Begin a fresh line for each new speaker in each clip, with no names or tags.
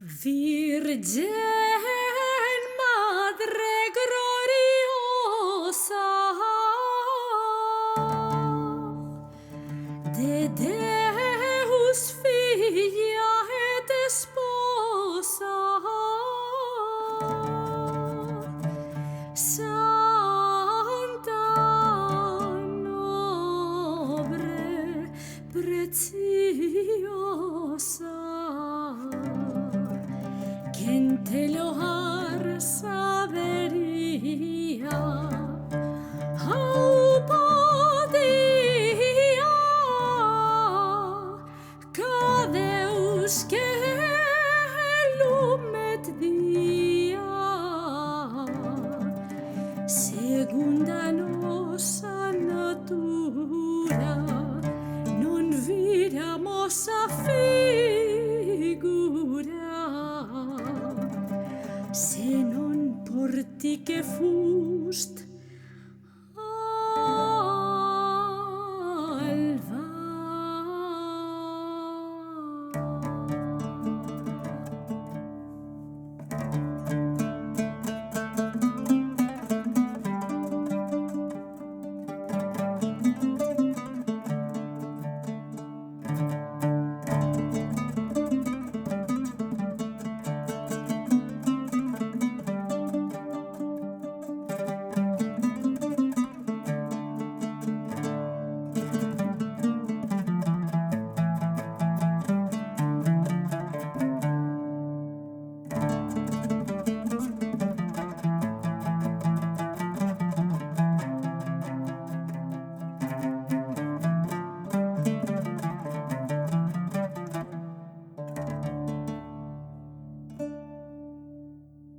Virgen Madre gloriosa, de Deus Figlia et Esposa, Santa nobre preciosa, quien te loar sabería, au podia, ca Deus que lumet dia, segunda nossa natura, non viramos a figura, se non por ti che fust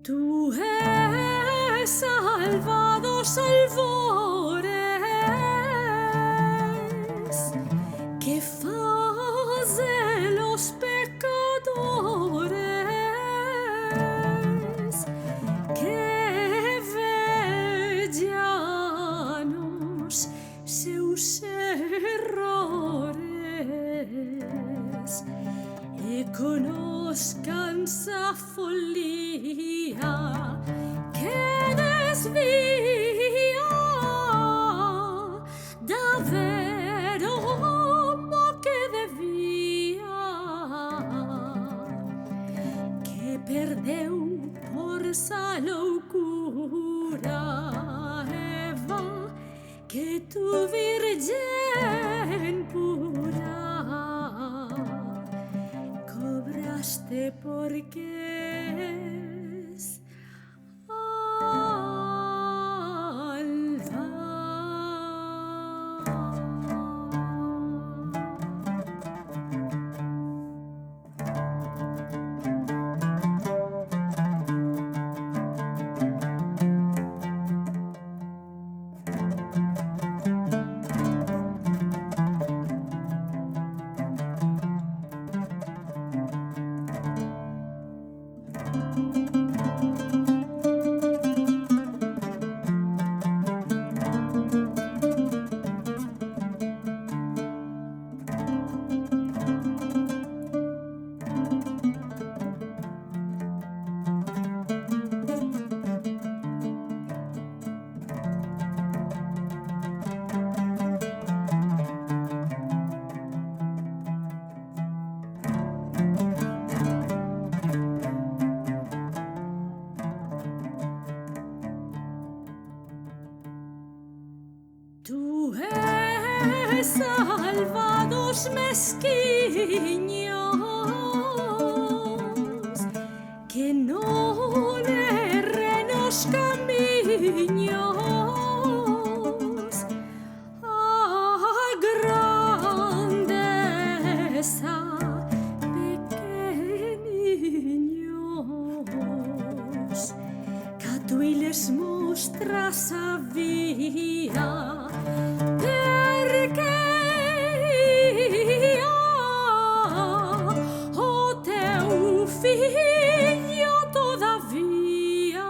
tu es salvado, salvores, que faze los pecadores, que vellanos seus errores, e conozcan sa follia que desvía da ver homo que debía, que perdeu por sa loucura Eva, que tu virgen pura cobraste porque es tu es salvados mesquiños, que no erren los camiños, a grandeza pequeños, que tu les mostras a via, perché o teu figlio todavia,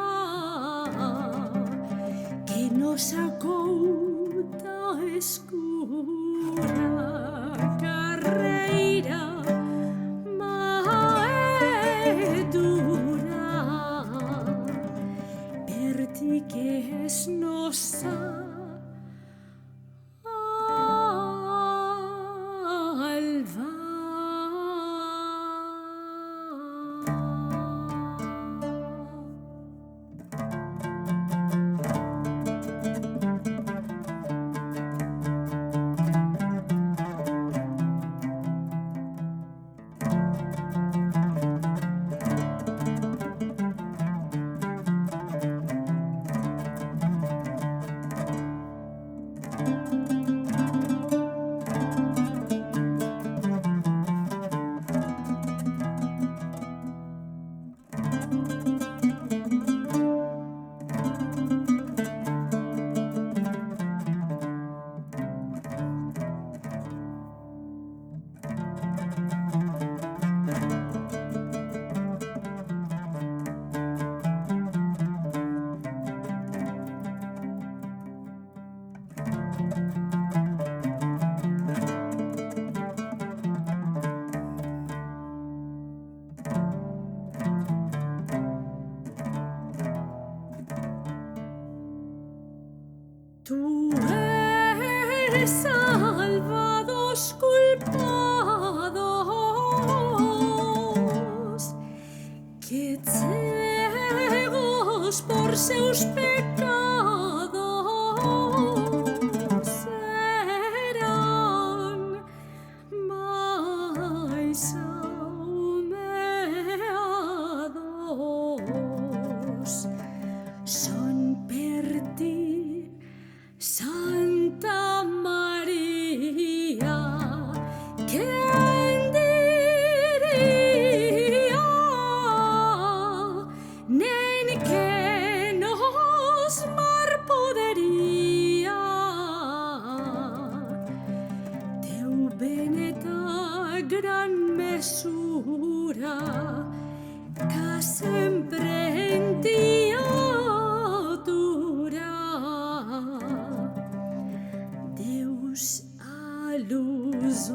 che nos acouta escura carreira, ma por seus pecados serán máis aumeados. Son per ti, Santa María, quen diría, nen que nos mar podería. Teu beneta gran mesura, que sempre en ti atura. Deus a luz